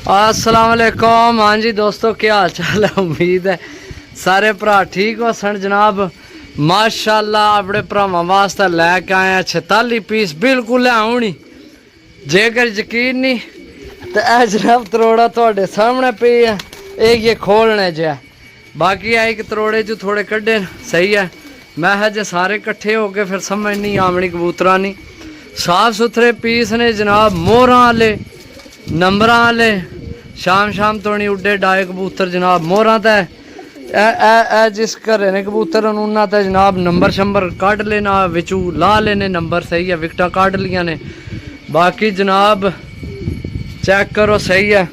अस्सलाम वालेकुम। हाँ जी दोस्तों, क्या हाल चाल है? उम्मीद है सारे भरा ठीक हो सन जनाब। माशाल्लाह अपने भरावां वास्ते लैके आए हैं 46 पीस बिल्कुल है। जेकर यकीन नहीं तो यह जनाब तरोड़ा थोड़े सामने पे है, एक ये खोलने जो है, बाकी है एक तरोड़े जो थोड़े कड्डे सही है। मैं जे सारे कट्ठे हो गए फिर समझ नहीं आमनी कबूतरा नहीं। साफ सुथरे पीस ने जनाब, मोहरा वाले नंबर वाले, शाम शाम तो नहीं उड्डे डाए कबूतर जनाब। मोहरा तो जिस घरे ने कबूतर उन्होंने तो जनाब नंबर शंबर कढ़ लेना, विचू ला लेने नंबर सही है, विकटा कढ़ लिया ने। बाकी जनाब चेक करो सही है।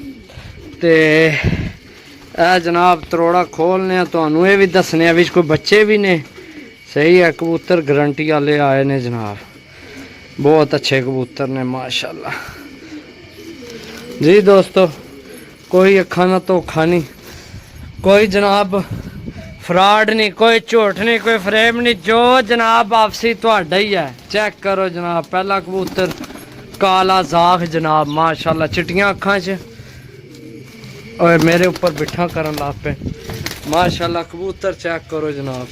तो यह जनाब तरोड़ा खोलने तो ये भी दसने बिच कोई बच्चे भी ने सही है। कबूतर गारंटी वाले आए ने जनाब, बहुत अच्छे कबूतर ने माशाल्लाह जी। दोस्तों कोई अखा ना धोखा नहीं, कोई जनाब फ्रॉड नहीं, कोई झूठ नहीं, कोई फ्रेम नहीं, जो जनाब आपसी थोड़ा ही है। चेक करो जनाब, पहला कबूतर काला जाख जनाब माशाल्लाह, चिट्टियां अखा च और मेरे ऊपर बिठा करन लग पे माशाल्लाह। कबूतर चेक करो जनाब,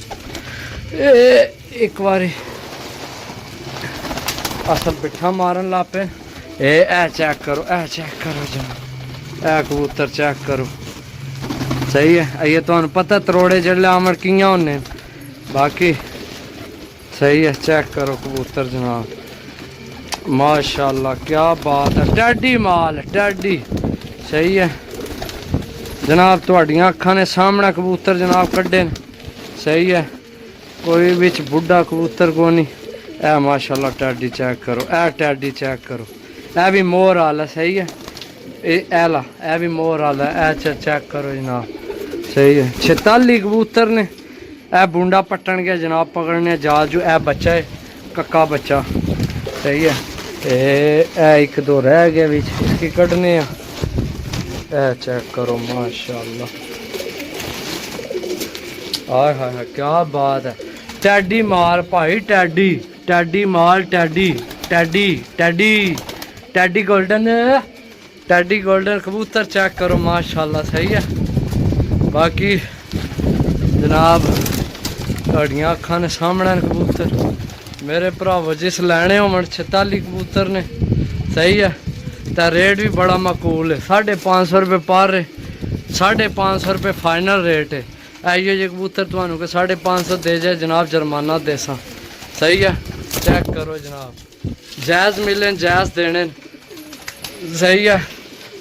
एक बारी असल बिठा मारन लग पे। ए चेक करो, चेक करो जनाब, कबूतर चेक करो सही है। ये तो पता तरोड़े जल्ले आमड़ कियां होने, बाकी सही है। चेक करो कबूतर जनाब माशाल्लाह, क्या बात है। टैडी माल टैडी सही है जनाब, थोड़ियां अखां ने सामने कबूतर जनाब कड्डे सही है। कोई बिच बुढ़ा कबूतर को नहीं। ए माशाल्लाह टैडी चेक करो, टैडी चेक करो, ए भी मोर वाला सही है। एला ए भी मोर वाला है, चेक करो जनाब सही है। 46 कबूतर ने। ए बूंडा पट्टन गया जनाब, पकड़ने जाजू। ए बच्चा है, कक्का बच्चा सही है। एक दो रह गए बिच, इसकी कटने चेक करो माशाल्लाह, हाय हाय क्या बात है। टैडी माल भाई, टैडी टैडी माल, teddy teddy teddy teddy golden, teddy golden कबूतर चेक करो माशाल्लाह सही है। बाकी जनाब थोड़ियां अखां ने सामने कबूतर मेरे भरावो, जिस लैने हो 46 कबूतर ने सही है। तो रेट भी बड़ा माकूल है, 550 रुपये पर है, 550 रुपये फाइनल रेट है। आइए जे कबूतर तुम्हें को 550 दे जाए जनाब, जुर्माना देसा सही है। चेक करो जनाब, जायज़ मिले जायज़ देने सही है।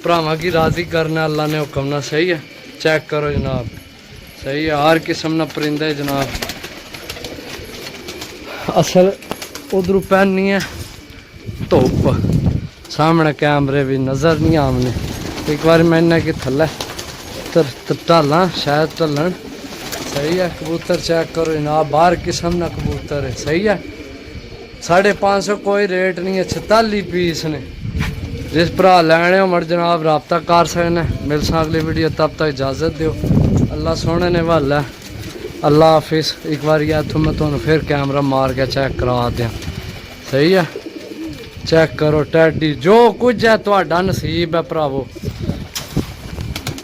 भरावां की राज़ी करना अल्लाह ने हुक्म ना सही है। चेक करो जनाब सही है, हर किस्म ना परिंदे जनाब। असल उधर पैनी है धुप, सामने कैमरे भी नज़र नहीं आमने। एक बार मैंने कि थले ढाला शायद ढलन सही है। कबूतर चेक करो जनाब, बाहर किस्म ना कबूतर है सही है। 550 कोई रेट नहीं है, 46 पीस ने। जिस भरा लैने हो मर जनाब रबता कर सकने। मिल सा अगली वीडियो, तब तक इजाज़त दो। अल्लाह सोने ने वाला है। अल्लाह हाफिज़। एक बार इतों मैं तुम्हें फिर कैमरा मार के चेक करा दें सही है। चेक करो टैडी, जो कुछ है थोड़ा नसीब है भरावो।